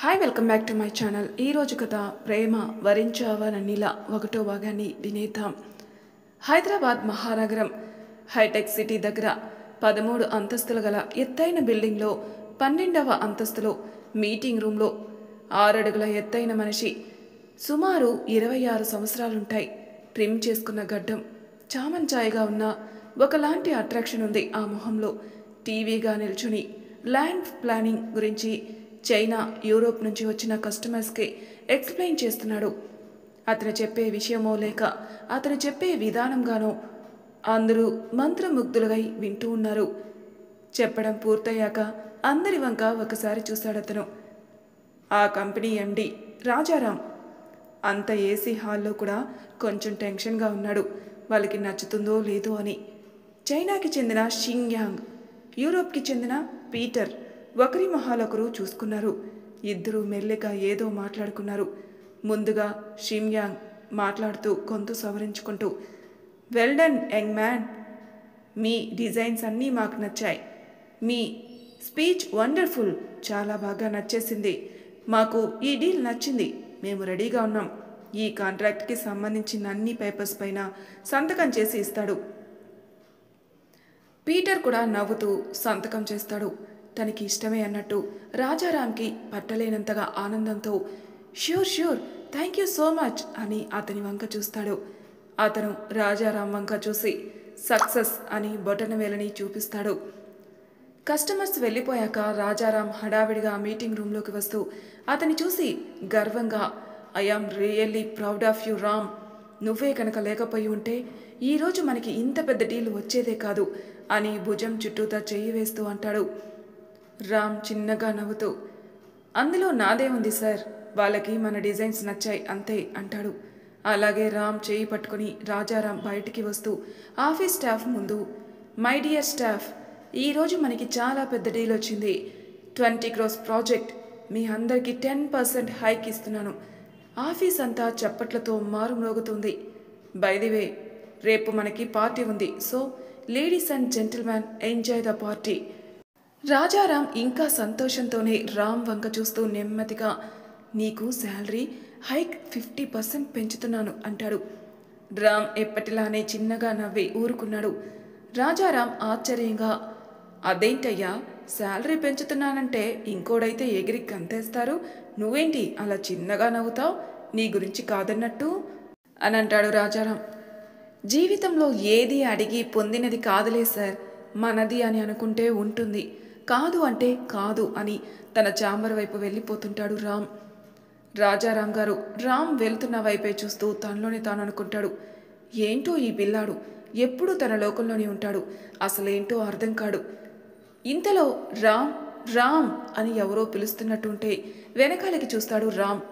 Hi welcome back to my channel. ఈరోజు కథ ప్రేమ వరించావా నన్నిలా ఒకటో భాగాన్ని వినేద్దాం. హైదరాబాద్ మహానగరం హైటెక్ సిటీ దగ్గర 13 అంతస్తులు గల ఎత్తైన బిల్డింగ్లో 12వ అంతస్తులో మీటింగ్ రూమ్లో 6 అడుగుల ఎత్తైన మనిషి, సుమారు 26 సంవత్సరాలుంటాయి. ట్రిమ్ చేసుకున్న గడ్డం, చామంచాయిగా ఉన్న ఒకలాంటి అట్రాక్షన్ ఉంది ఆ మొహంలో. టీవీగా నిల్చుని ల్యాండ్ ప్లానింగ్ గురించి చైనా, యూరోప్ నుంచి వచ్చిన కస్టమర్స్కి ఎక్స్ప్లెయిన్ చేస్తున్నాడు. అతను చెప్పే విషయమో లేక అతను చెప్పే విధానంగానో అందరూ మంత్రముగ్ధులుగా వింటూ ఉన్నారు. చెప్పడం పూర్తయ్యాక అందరి వంక ఒకసారి చూశాడు అతను. ఆ కంపెనీ ఎండి రాజారాం. అంత ఏసీ హాల్లో కూడా కొంచెం టెన్షన్గా ఉన్నాడు, వాళ్ళకి నచ్చుతుందో లేదో అని. చైనాకి చెందిన షింగ్ యాంగ్, యూరోప్కి చెందిన పీటర్ ఒకరి మొహాలొకరు చూసుకున్నారు. ఇద్దరూ మెల్లిగా ఏదో మాట్లాడుకున్నారు. ముందుగా షింగ్ యాంగ్ మాట్లాడుతూ గొంతు సవరించుకుంటూ, వెల్ డన్ యంగ్ మ్యాన్, మీ డిజైన్స్ అన్నీ మాకు నచ్చాయి. మీ స్పీచ్ వండర్ఫుల్, చాలా బాగా నచ్చేసింది. మాకు ఈ డీల్ నచ్చింది. మేము రెడీగా ఉన్నాం. ఈ కాంట్రాక్ట్కి సంబంధించిన అన్ని పేపర్స్ పైన సంతకం చేసి ఇస్తాడు. పీటర్ కూడా నవ్వుతూ సంతకం చేస్తాడు. తనకి ఇష్టమే అన్నట్టు రాజారాంకి పట్టలేనంతగా ఆనందంతో sure sure, thank you so much అని అతని వంక చూస్తాడు. అతను రాజారాం వంక చూసి సక్సెస్ అని బొటనవేలని చూపిస్తాడు. కస్టమర్స్ వెళ్ళిపోయాక రాజారాం హడావిడిగా మీటింగ్ రూమ్లోకి వస్తూ అతని చూసి గర్వంగా, I am really proud of you Ram. నువ్వే కనుక లేకపోయి ఉంటే ఈరోజు మనకి ఇంత పెద్ద డీల్ వచ్చేదే కాదు అని భుజం చుట్టూతా చెయ్యి వేస్తూ అంటాడు. రామ్ చిన్నగా నవ్వుతూ, అందులో నాదే ఉంది సార్, వాళ్ళకి మన డిజైన్స్ నచ్చాయి అంతే అంటాడు. అలాగే రామ్ చేయి పట్టుకుని రాజారాం బయటికి వస్తూ ఆఫీస్ స్టాఫ్ ముందు, మై డియర్ స్టాఫ్, ఈరోజు మనకి చాలా పెద్ద డీల్ వచ్చింది. 20 crores ప్రాజెక్ట్. మీ అందరికీ 10% హైక్ ఇస్తున్నాను. ఆఫీస్ అంతా చప్పట్లతో మారుమ్రోగుతుంది. బై ది వే, రేపు మనకి పార్టీ ఉంది. So ladies and gentlemen, enjoy the party. Rajaram ఇంకా సంతోషంతోనే రామ్ వంక చూస్తూ నెమ్మదిగా, నీకు శాలరీ హైక్ 50% పెంచుతున్నాను అంటాడు. రామ్ ఎప్పటిలానే చిన్నగా నవ్వి ఊరుకున్నాడు. రాజారాం ఆశ్చర్యంగా, అదేంటయ్యా, శాలరీ పెంచుతున్నానంటే ఇంకోడైతే ఎగిరి గంతేస్తారు, నువ్వేంటి అలా చిన్నగా నవ్వుతావు, నీ గురించి కాదన్నట్టు అని అంటాడు రాజారాం. జీవితంలో ఏది అడిగి పొందినది కాదులే సార్, మనది అని అనుకుంటే ఉంటుంది, కాదు అంటే కాదు అని తన చాంబర్ వైపు వెళ్ళిపోతుంటాడు రామ్. రాజారాం గారు రామ్ వెళ్తున్న వైపే చూస్తూ తనలోనే తాను అనుకుంటాడు, ఏంటో ఈ పిల్లాడు ఎప్పుడూ తన లోకంలోనే ఉంటాడు, అసలేంటో అర్థం కాడు. ఇంతలో రామ్ రామ్ అని ఎవరో పిలుస్తున్నట్టుంటే వెనకాలకి చూస్తాడు రామ్.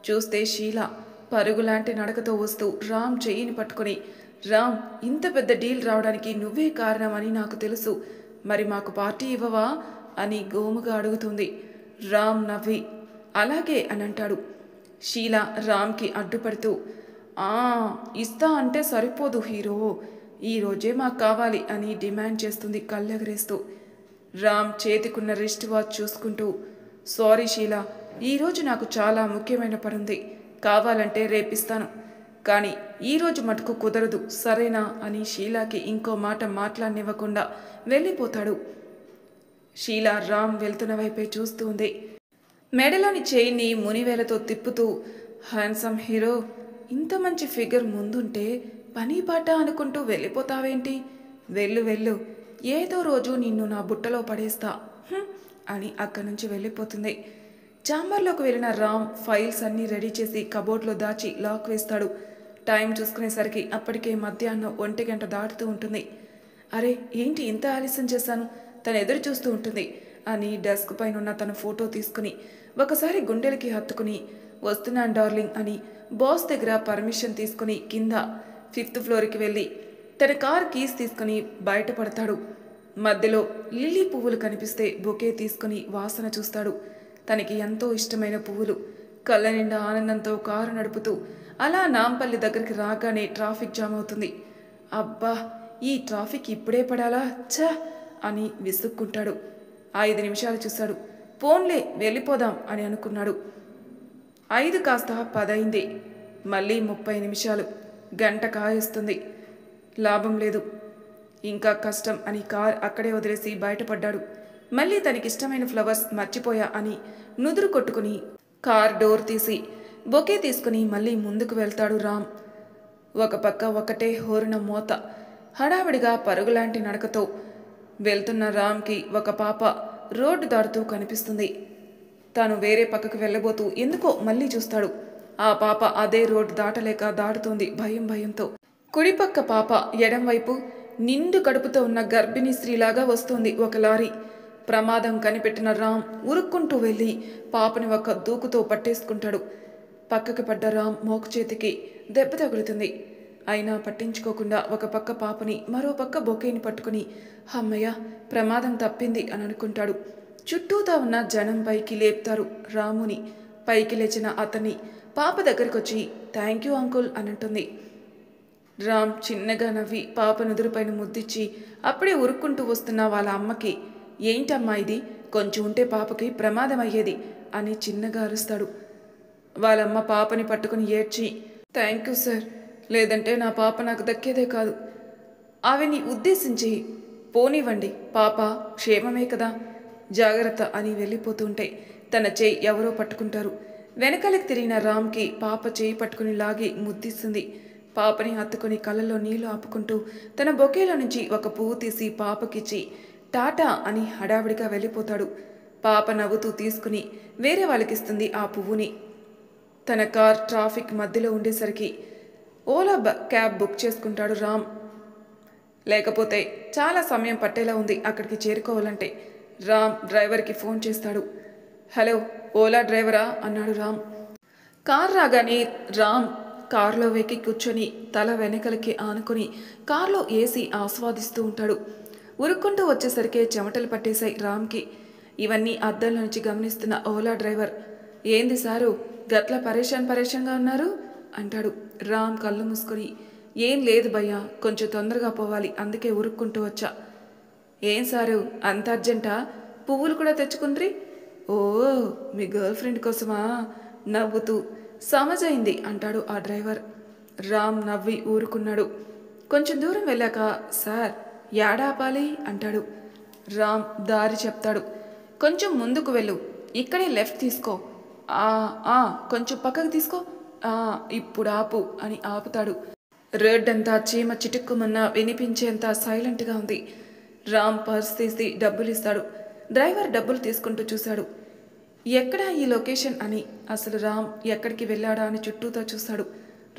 చూస్తే షీల పరుగులాంటి నడకతో వస్తూ రామ్ చెయ్యిని పట్టుకొని, రామ్, ఇంత పెద్ద డీల్ రావడానికి నువ్వే కారణమని నాకు తెలుసు, మరి మాకు పార్టీ ఇవ్వవా అని గోముగా అడుగుతుంది. రామ్ నవ్వి అలాగే అని అంటాడు. షీల రామ్కి అడ్డుపడుతూ, ఇస్తా అంటే సరిపోదు హీరో, ఈరోజే మాకు కావాలి అని డిమాండ్ చేస్తుంది కళ్ళెగరేస్తూ. రామ్ చేతికున్న రిస్ట్ వాచ్ చూసుకుంటూ, సారీ షీల, ఈరోజు నాకు చాలా ముఖ్యమైన పనుంది, కావాలంటే రేపిస్తాను, కానీ ఈరోజు మటుకు కుదరదు సరేనా అని షీలాకి ఇంకో మాట మాట్లాడనివ్వకుండా వెళ్ళిపోతాడు. షీల రామ్ వెళ్తున్న వైపే చూస్తూ ఉంది. మెడలోని చైన్ని మునివేలతో తిప్పుతూ, హ్యాండ్సమ్ హీరో, ఇంత మంచి ఫిగర్ ముందుంటే పని పాట అనుకుంటూ వెళ్ళిపోతావేంటి, వెళ్ళు వెళ్ళు, ఏదో రోజు నిన్ను నా బుట్టలో పడేస్తా అని అక్కడి నుంచి వెళ్ళిపోతుంది. చాంబర్లోకి వెళ్ళిన రామ్ ఫైల్స్ అన్నీ రెడీ చేసి కబోర్డ్లో దాచి లాక్ వేస్తాడు. టైం చూసుకునేసరికి అప్పటికే మధ్యాహ్నం 1 గంట దాటుతూ ఉంటుంది. అరే ఏంటి ఇంత ఆలస్యం చేశాను, తను ఎదురు చూస్తూ ఉంటుంది అని డెస్క్ పైన ఉన్న తన ఫోటో తీసుకుని ఒకసారి గుండెలకి హత్తుకుని, వస్తున్నాను డార్లింగ్ అని బాస్ దగ్గర పర్మిషన్ తీసుకుని కింద 5th ఫ్లోర్కి వెళ్ళి తన కార్ కీస్ తీసుకుని బయటపడతాడు. మధ్యలో లిల్లీ పువ్వులు కనిపిస్తే బొకే తీసుకుని వాసన చూస్తాడు. తనకి ఎంతో ఇష్టమైన పువ్వులు. కళ్ళ నిండా ఆనందంతో కారు నడుపుతూ అలా నాంపల్లి దగ్గరికి రాగానే ట్రాఫిక్ జామ్ అవుతుంది. అబ్బా, ఈ ట్రాఫిక్ ఇప్పుడే పడాలా ఛ అని విసుక్కుంటాడు. 5 నిమిషాలు చూశాడు. పోన్లే వెళ్ళిపోదాం అని అనుకున్నాడు. 5 కాస్త 10 అయింది. మళ్ళీ 30 నిమిషాలు, గంట కాయేస్తుంది. లాభం లేదు, ఇంకా కష్టం అని కార్ అక్కడే వదిలేసి బయటపడ్డాడు. మళ్ళీ తనకిష్టమైన ఫ్లవర్స్ మర్చిపోయా అని నుదురు కొట్టుకుని కార్ డోర్ తీసి బొకే తీసుకుని మళ్ళీ ముందుకు వెళ్తాడు రామ్. ఒక పక్క ఒకటే హోరున మోత. హడావిడిగా పరుగులాంటి నడకతో వెళ్తున్న రామ్కి ఒక పాప రోడ్డు దాటుతూ కనిపిస్తుంది. తాను వేరే పక్కకు వెళ్ళబోతూ ఎందుకో మళ్ళీ చూస్తాడు. ఆ పాప అదే రోడ్డు దాటలేక దాటుతుంది భయంతో. కుడిపక్క పాప ఎడంవైపు నిండు కడుపుతో ఉన్న గర్భిణీ స్త్రీలాగా వస్తుంది ఒక లారీ. ప్రమాదం కనిపెట్టిన రామ్ ఉరుక్కుంటూ వెళ్ళి పాపని ఒక దూకుతో పట్టేసుకుంటాడు. పక్కకి పడ్డ రామ్ మోకు చేతికి దెబ్బ తగులుతుంది. అయినా పట్టించుకోకుండా ఒక పక్క పాపని మరో పక్క బొకేని పట్టుకుని అమ్మయ్య ప్రమాదం తప్పింది అని అనుకుంటాడు. చుట్టూతా ఉన్న జనం పైకి లేపుతారు రాముని. పైకి లేచిన అతన్ని పాప దగ్గరకొచ్చి థ్యాంక్ యూ అంకుల్ అని అంటుంది. రామ్ చిన్నగా నవ్వి పాప నుదురుపైన ముద్దిచ్చి అప్పుడే ఉరుక్కుంటూ వస్తున్న వాళ్ళ అమ్మకి ఏంటమ్మా ఇది, కొంచెం ఉంటే పాపకి ప్రమాదం అయ్యేది అని చిన్నగా అరుస్తాడు. వాళ్ళమ్మ పాపని పట్టుకుని ఏడ్చి థ్యాంక్ యూ సార్, లేదంటే నా పాప నాకు దక్కేదే కాదు. ఆవిని ఉద్దేశించి పోనివ్వండి, పాప క్షేమమే కదా, జాగ్రత్త అని వెళ్ళిపోతుంటే తన చేయి ఎవరో పట్టుకుంటారు. వెనకాలకి తిరిగిన రామ్కి పాప చేయి పట్టుకుని లాగి ముద్దిస్తుంది. పాపని హత్తుకుని కళ్ళల్లో నీళ్లు ఆపుకుంటూ తన బొకేలో నుంచి ఒక పువ్వు తీసి పాపకిచ్చి టాటా అని హడావిడిగా వెళ్ళిపోతాడు. పాప నవ్వుతూ తీసుకుని వేరే వాళ్ళకిస్తుంది ఆ పువ్వుని. తన కార్ ట్రాఫిక్ మధ్యలో ఉండేసరికి ఓలా క్యాబ్ బుక్ చేసుకుంటాడు రామ్. లేకపోతే చాలా సమయం పట్టేలా ఉంది అక్కడికి చేరుకోవాలంటే. రామ్ డ్రైవర్కి ఫోన్ చేస్తాడు. హలో ఓలా డ్రైవరా అన్నాడు రామ్. కార్ రాగానే రామ్ కారులో వెక్కి కూర్చొని తల వెనకలకి ఆనుకొని కారులో ఏసీ ఆస్వాదిస్తూ ఉంటాడు. ఉరుక్కుంటూ వచ్చేసరికి చెమటలు పట్టేశాయి రామ్కి. ఇవన్నీ అద్దంలో నుంచి గమనిస్తున్న ఓలా డ్రైవర్ ఏంది సారు గట్ల పరేషాన్గా ఉన్నారు అంటాడు. రామ్ కళ్ళు మూసుకొని ఏం లేదు భయ్యా, కొంచెం తొందరగా పోవాలి, అందుకే ఉరుక్కుంటూ వచ్చా. ఏం సారు అంత అర్జెంటా, పువ్వులు కూడా తెచ్చుకుండ్రి? ఓ మీ గర్ల్ ఫ్రెండ్ కోసమా, నవ్వుతూ సమజైంది అంటాడు ఆ డ్రైవర్. రామ్ నవ్వి ఊరుకున్నాడు. కొంచెం దూరం వెళ్ళాక సార్ యాడాపాలి అంటాడు. రామ్ దారి చెప్తాడు. కొంచెం ముందుకు వెళ్ళు, ఇక్కడే లెఫ్ట్ తీసుకో, కొంచెం పక్కకు తీసుకో, ఇప్పుడు ఆపు అని ఆపుతాడు. రోడ్ అంతా చీమ చిటుక్కుమన్నా వినిపించేంత సైలెంట్గా ఉంది. రామ్ పర్స్ తీసి డబ్బులు ఇస్తాడు. డ్రైవర్ డబ్బులు తీసుకుంటూ చూశాడు. ఎక్కడా ఈ లొకేషన్ అని. అసలు రామ్ ఎక్కడికి వెళ్ళాడా అని చుట్టూతో చూశాడు.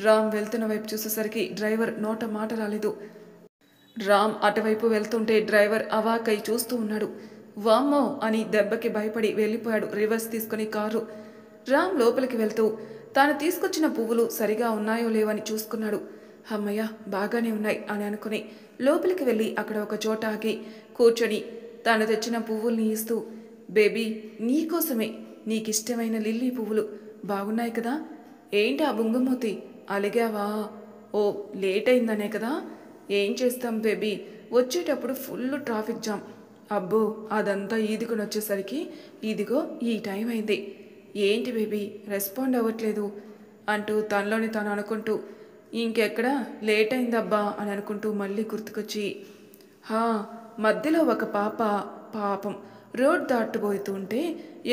రామ్ వెళ్తున్న వైపు చూసేసరికి డ్రైవర్ నోట మాట రాలేదు. రామ్ అటువైపు వెళ్తుంటే డ్రైవర్ అవాకై చూస్తూ ఉన్నాడు. వామ్మో అని దెబ్బకి భయపడి వెళ్ళిపోయాడు రివర్స్ తీసుకుని కారు. రామ్ లోపలికి వెళ్తూ తాను తీసుకొచ్చిన పువ్వులు సరిగా ఉన్నాయో లేవని చూసుకున్నాడు. అమ్మయ్య బాగానే ఉన్నాయి అని అనుకుని లోపలికి వెళ్ళి అక్కడ ఒక చోట ఆగి కూర్చొని తాను తెచ్చిన పువ్వుల్ని ఇస్తూ బేబీ నీకోసమే, నీకిష్టమైన లిల్లీ పువ్వులు బాగున్నాయి కదా, ఏంటి ఆ బుంగమూతి అలిగావా, ఓ లేట్ అయిందనే కదా, ఏం చేస్తాం బేబీ, వచ్చేటప్పుడు ఫుల్ ట్రాఫిక్ జామ్, అబ్బో అదంతా ఈదుకుని వచ్చేసరికి ఇదిగో ఈ టైం అయింది, ఏంటి బేబీ రెస్పాండ్ అవ్వట్లేదు అంటూ తనలోని తాను అనుకుంటూ ఇంకెక్కడ లేట్ అయిందబ్బా అని అనుకుంటూ మళ్ళీ గుర్తుకొచ్చి మధ్యలో ఒక పాప పాపం రోడ్ దాటుపోతుంటే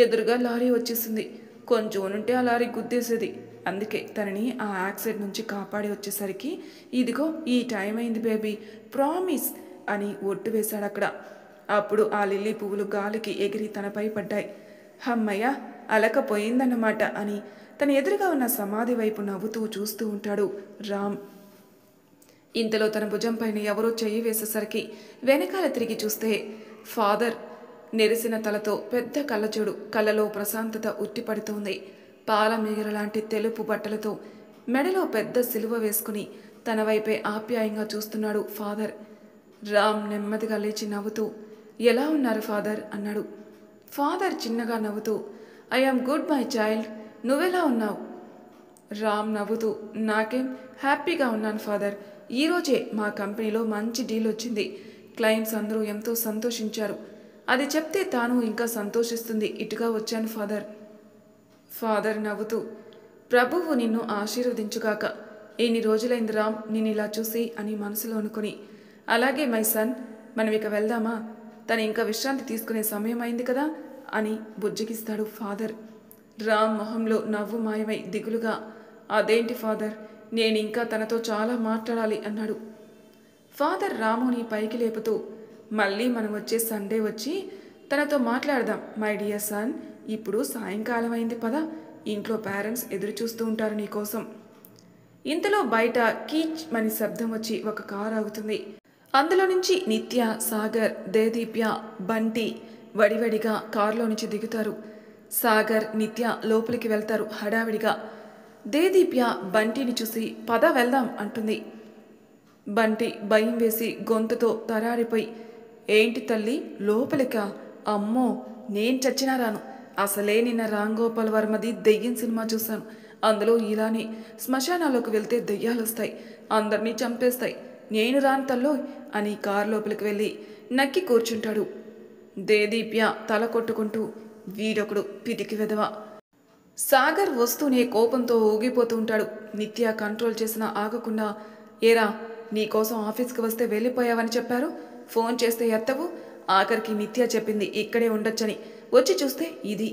ఎదురుగా లారీ వచ్చేసింది, కొంచెం ఉంటే ఆ లారీ గుద్దేసేది, అందుకే తనని ఆ యాక్సిడెంట్ నుంచి కాపాడి వచ్చేసరికి ఇదిగో ఈ టైం అయింది బేబీ, ప్రామిస్ అని ఒట్టు వేశాడు అక్కడ. అప్పుడు ఆ లిల్లీ పువ్వులు గాలికి ఎగిరి తనపై పడ్డాయి. అమ్మయ్య అలకపోయిందన్నమాట అని తన ఎదురుగా ఉన్న సమాధి వైపు నవ్వుతూ చూస్తూ ఉంటాడు రామ్. ఇంతలో తన భుజం పైన ఎవరో చెయ్యి వేసేసరికి వెనకాల తిరిగి చూస్తే ఫాదర్ నెరిసిన తలతో పెద్ద కళ్ళజోడు, కళ్ళలో ప్రశాంతత ఉట్టిపడుతోంది. పాల మీగర లాంటి తెలుపు బట్టలతో మెడలో పెద్ద సిలువ వేసుకుని తన వైపే ఆప్యాయంగా చూస్తున్నాడు ఫాదర్. రామ్ నెమ్మదిగా లేచి నవ్వుతూ ఎలా ఉన్నారు ఫాదర్ అన్నాడు. ఫాదర్ చిన్నగా నవ్వుతూ I am good my child, నువ్వెలా ఉన్నావు? రామ్ నవ్వుతూ నాకేం హ్యాపీగా ఉన్నాను ఫాదర్, ఈరోజే మా కంపెనీలో మంచి డీల్ వచ్చింది, క్లయింట్స్ అందరూ ఎంతో సంతోషించారు, అది చెప్తే తాను ఇంకా సంతోషిస్తుంది. ఇటుగా వచ్చాను ఫాదర్. ఫాదర్ నవ్వుతూ, ప్రభువు నిన్ను ఆశీర్వదించుగాక. ఎన్ని రోజులైంది రామ్ నేను ఇలా చూసి అని మనసులో అనుకుని, అలాగే మై సన్, మనం ఇక వెళ్దామా? తను ఇంకా విశ్రాంతి తీసుకునే సమయం అయింది కదా అని బుజ్జగిస్తాడు ఫాదర్. రామ్ మొహంలో నవ్వు మాయమై దిగులుగా, అదేంటి ఫాదర్, నేనింకా తనతో చాలా మాట్లాడాలి అన్నాడు. ఫాదర్ రాముని పైకి లేపుతూ, మళ్ళీ మనం వచ్చే సండే వచ్చి తనతో మాట్లాడదాం మై డియర్ సన్. ఇప్పుడు సాయంకాలం అయింది పదా, ఇంట్లో పేరెంట్స్ ఎదురు చూస్తూ ఉంటారు నీకోసం. ఇంతలో బయట కీచ్ అని శబ్దం వచ్చి ఒక కారు ఆగుతుంది. అందులో నుంచి నిత్య, సాగర్, దేదీప్య, బంటి వడివడిగా కారులో నుంచి దిగుతారు. సాగర్, నిత్య లోపలికి వెళ్తారు హడావిడిగా. దేదీప్య బంటిని చూసి పద వెళ్దాం అంటుంది. బంటి భయం వేసి గొంతుతో తరారిపోయి, ఏంటి తల్లి లోపలికా? అమ్మో, నేను చచ్చినా రాను. అసలే నిన్న రామ్ గోపాల్ వర్మది దెయ్యం సినిమా చూశాను. అందులో ఇలానే శ్మశానాల్లోకి వెళ్తే దెయ్యాలు వస్తాయి, అందరినీ చంపేస్తాయి. నేను రాను తల్లో అని కారు లోపలికి వెళ్ళి నక్కి కూర్చుంటాడు. దేదీప్య తల కొట్టుకుంటూ, వీడొకడు పిరికి వెధవ. సాగర్ వస్తూనే కోపంతో ఊగిపోతూ ఉంటాడు. నిత్య కంట్రోల్ చేసినా ఆగకుండా, ఏరా నీకోసం ఆఫీస్కి వస్తే వెళ్ళిపోయావని చెప్పారు, ఫోన్ చేస్తే ఎత్తవు. ఆఖరికి నిత్య చెప్పింది ఇక్కడే ఉండొచ్చని, వచ్చి చూస్తే ఇది.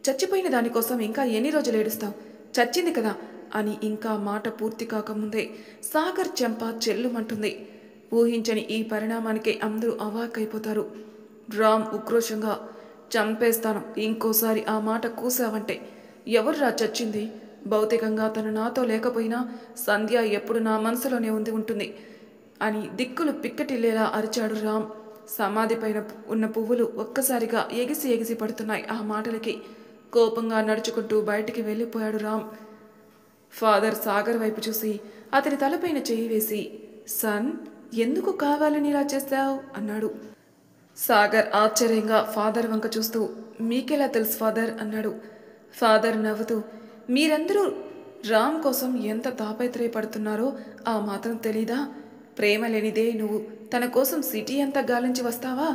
చచ్చిపోయిన దానికోసం ఇంకా ఎన్ని రోజులు ఏడుస్తావు? చచ్చింది కదా అని ఇంకా మాట పూర్తి కాకముందే సాగర్ చెంప చెల్లుమంటుంది. ఊహించని ఈ పరిణామానికి అందరూ అవాక్కైపోతారు. రామ్ ఉక్రోషంగా, చంపేస్తాను, ఇంకోసారి ఆ మాట కూసావంటే. ఎవర్రా చచ్చింది? భౌతికంగా తను నాతో లేకపోయినా సంధ్య ఎప్పుడు నా మనసులోనే ఉంటుంది అని దిక్కులు పిక్కటిల్లేలా అరిచాడు రామ్. సమాధి పైన ఉన్న పువ్వులు ఒక్కసారిగా ఎగిసి ఎగిసి పడుతున్నాయి ఆ మాటలకి. కోపంగా నడుచుకుంటూ బయటికి వెళ్ళిపోయాడు రామ్. ఫాదర్ సాగర్ వైపు చూసి అతని తలపైన చెయ్యి వేసి, సన్, ఎందుకు కావాలని ఇలా చేస్తావు అన్నాడు. సాగర్ ఆశ్చర్యంగా ఫాదర్ వంక చూస్తూ, మీకెలా తెలుసు ఫాదర్ అన్నాడు. ఫాదర్ నవ్వుతూ, మీరందరూ రామ్ కోసం ఎంత తాపత్రయపడుతున్నారో ఆ మాత్రం తెలీదా? ప్రేమ లేనిదే నువ్వు తన కోసం సిటీ అంతా గాలించి వస్తావా?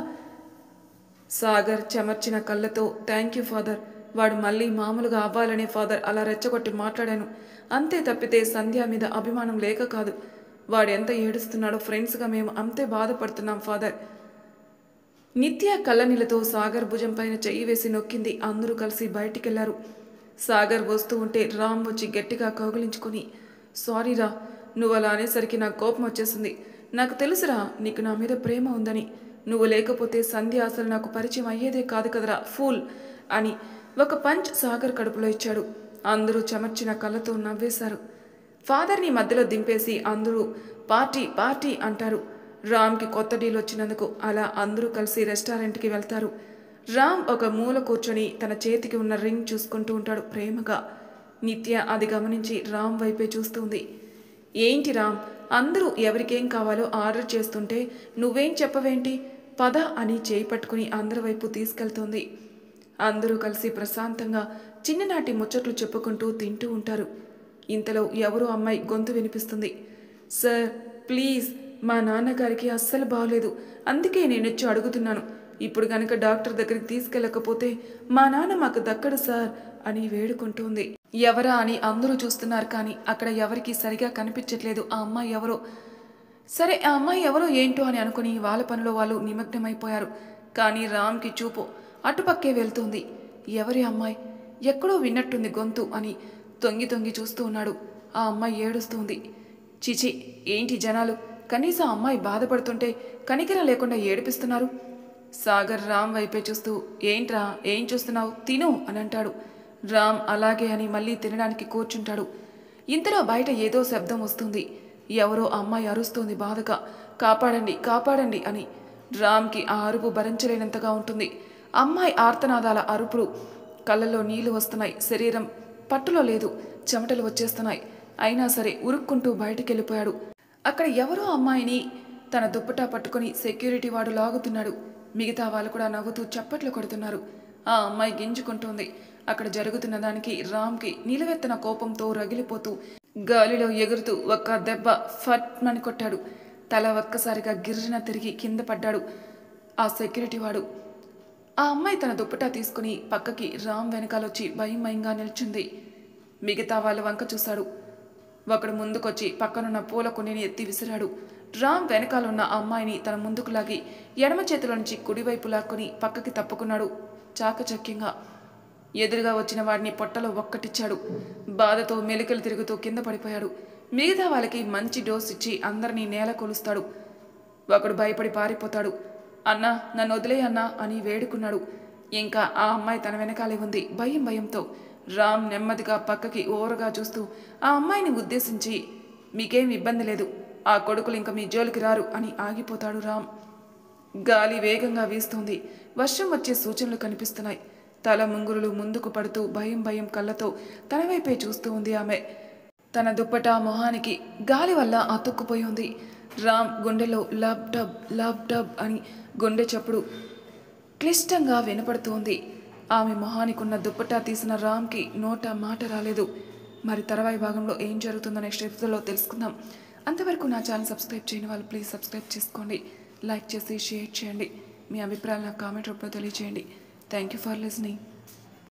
సాగర్ చెమర్చిన కళ్ళతో, థ్యాంక్ యూ ఫాదర్, వాడు మళ్ళీ మామూలుగా అవ్వాలనే ఫాదర్ అలా రెచ్చగొట్టి మాట్లాడాను. అంతే తప్పితే సంధ్య మీద అభిమానం లేక కాదు. వాడు ఎంత ఏడుస్తున్నాడో ఫ్రెండ్స్గా మేము అంతే బాధపడుతున్నాం ఫాదర్. నిత్య కళ్ళనీళ్ళతో సాగర్ భుజం పైన చెయ్యి వేసి నొక్కింది. అందరూ కలిసి బయటికెళ్లారు. సాగర్ వస్తూ ఉంటే రామ్ వచ్చి గట్టిగా కౌగిలించుకొని, సారీరా, నువ్వు అలా అనేసరికి నాకు కోపం వచ్చేసింది. నాకు తెలుసురా నీకు నా మీద ప్రేమ ఉందని. నువ్వు లేకపోతే సంధ్య అసలు నాకు పరిచయం అయ్యేదే కాదు కదరా ఫూల్ అని ఒక పంచ్ సాగర్ కడుపులో ఇచ్చాడు. అందరూ చెమర్చిన కళ్ళతో నవ్వేశారు. ఫాదర్ని మధ్యలో దింపేసి అందరూ పార్టీ పార్టీ అంటారు. రామ్కి కొత్త డీల్ వచ్చినందుకు. అలా అందరూ కలిసి రెస్టారెంట్కి వెళ్తారు. రామ్ ఒక మూల కూర్చొని తన చేతికి ఉన్న రింగ్ చూసుకుంటూ ఉంటాడు ప్రేమగా. నిత్య అది గమనించి రామ్ వైపే చూస్తుంది. ఏంటి రామ్, అందరూ ఎవరికేం కావాలో ఆర్డర్ చేస్తుంటే నువ్వేం చెప్పవేంటి? పద అని చేయి పట్టుకుని అందరి వైపు తీసుకెళ్తోంది. అందరూ కలిసి ప్రశాంతంగా చిన్ననాటి ముచ్చట్లు చెప్పుకుంటూ తింటూ ఉంటారు. ఇంతలో ఎవరో అమ్మాయి గొంతు వినిపిస్తుంది. సార్ ప్లీజ్, మా నాన్నగారికి అస్సలు బాగలేదు, అందుకే నేనొచ్చి అడుగుతున్నాను. ఇప్పుడు గనక డాక్టర్ దగ్గరికి తీసుకెళ్ళకపోతే మా నాన్న మాకు దక్కడు సార్ అని వేడుకుంటోంది. ఎవరా అని అందరూ చూస్తున్నారు కానీ అక్కడ ఎవరికి సరిగా కనిపించట్లేదు ఆ అమ్మాయి ఎవరో. సరే ఆ అమ్మాయి ఎవరో ఏంటో అని అనుకుని వాళ్ళ పనిలో వాళ్ళు నిమగ్నమైపోయారు. కానీ రామ్కి చూపు అటుపక్కే వెళ్తుంది. ఎవరి అమ్మాయి, ఎక్కడో విన్నట్టుంది గొంతు అని తొంగి తొంగి చూస్తూ ఉన్నాడు. ఆ అమ్మాయి ఏడుస్తుంది. చిచి, ఏంటి జనాలు కనీసం అమ్మాయి బాధపడుతుంటే కనికరం లేకుండా ఏడిపిస్తున్నారు. సాగర్ రామ్ వైపే చూస్తూ, ఏంట్రా ఏం చూస్తున్నావు, తిను అని అంటాడు. రామ్ అలాగే అని మళ్ళీ తినడానికి కూర్చుంటాడు. ఇంతలో బయట ఏదో శబ్దం వస్తుంది. ఎవరో అమ్మాయి అరుస్తోంది బాధగా, కాపాడండి కాపాడండి అని. రామ్కి ఆ అరుపు భరించలేనంతగా ఉంటుంది. అమ్మాయి ఆర్తనాదాల అరుపులు. కళ్ళల్లో నీళ్లు వస్తున్నాయి. శరీరం పట్టులో లేదు, చెమటలు వచ్చేస్తున్నాయి. అయినా సరే ఉరుక్కుంటూ బయటికి వెళ్ళిపోయాడు. అక్కడ ఎవరో అమ్మాయిని తన దుప్పటా పట్టుకుని సెక్యూరిటీ వాడు లాగుతున్నాడు. మిగతా వాళ్ళు కూడా నవ్వుతూ చప్పట్లు కొడుతున్నారు. ఆ అమ్మాయి గింజుకుంటోంది. అక్కడ జరుగుతున్న దానికి రామ్కి నిలువెత్తన కోపంతో రగిలిపోతూ గాలిలో ఎగురుతూ ఒక్క దెబ్బ ఫట్మని కొట్టాడు. తల ఒక్కసారిగా గిర్రున తిరిగి కింద పడ్డాడు ఆ సెక్యూరిటీ వాడు. ఆ అమ్మాయి తన దుప్పటా తీసుకుని పక్కకి రామ్ వెనకాలొచ్చి భయం భయంగా నిల్చుంది. మిగతా వాళ్ళ వంక చూశాడు. ఒకడు ముందుకొచ్చి పక్కనున్న పూల కుండీని ఎత్తి విసిరాడు. రామ్ వెనకాలన్న ఆ అమ్మాయిని తన ముందుకు లాగి ఎడమ చేతిలో నుంచి కుడివైపు లాక్కుని పక్కకి తప్పుకున్నాడు చాకచక్యంగా. ఎదురుగా వచ్చిన వాడిని పొట్టలో ఒక్కటిచ్చాడు. బాధతో మెలికలు తిరుగుతూ కింద పడిపోయాడు. మిగతా వాళ్ళకి మంచి డోస్ ఇచ్చి అందరినీ నేల కొలుస్తాడు. ఒకడు భయపడి పారిపోతాడు. అన్నా నన్ను వదిలే అన్నా అని వేడుకున్నాడు. ఇంకా ఆ అమ్మాయి తన వెనకాలే ఉంది భయంతో. రామ్ నెమ్మదిగా పక్కకి ఓరగా చూస్తూ ఆ అమ్మాయిని ఉద్దేశించి, మీకేం ఇబ్బంది లేదు, ఆ కొడుకులు ఇంక మీ జోలికి రారు అని ఆగిపోతాడు రామ్. గాలి వేగంగా వీస్తోంది. వర్షం వచ్చే సూచనలు కనిపిస్తున్నాయి. తల ముంగురులు ముందుకు పడుతూ భయం కళ్ళతో తన వైపే చూస్తూ ఉంది ఆమె. తన దుప్పటా మొహానికి గాలి వల్ల అతుక్కుపోయి ఉంది. రామ్ గుండెలో లబ్ డబ్ అని గుండె చప్పుడు క్లిష్టంగా వినపడుతోంది. ఆమె మొహానికున్న దుప్పటా తీసిన రామ్కి నోట మాట రాలేదు. మరి తర్వాయి భాగంలో ఏం జరుగుతుందో నెక్స్ట్ ఎపిసోడ్లో తెలుసుకుందాం. అంతవరకు నా ఛానల్ సబ్స్క్రైబ్ చేయని వాళ్ళు ప్లీజ్ సబ్స్క్రైబ్ చేసుకోండి. లైక్ చేసి షేర్ చేయండి. మీ అభిప్రాయాలు నాకు కామెంట్ రూపంలో తెలియజేయండి. Thank you for listening.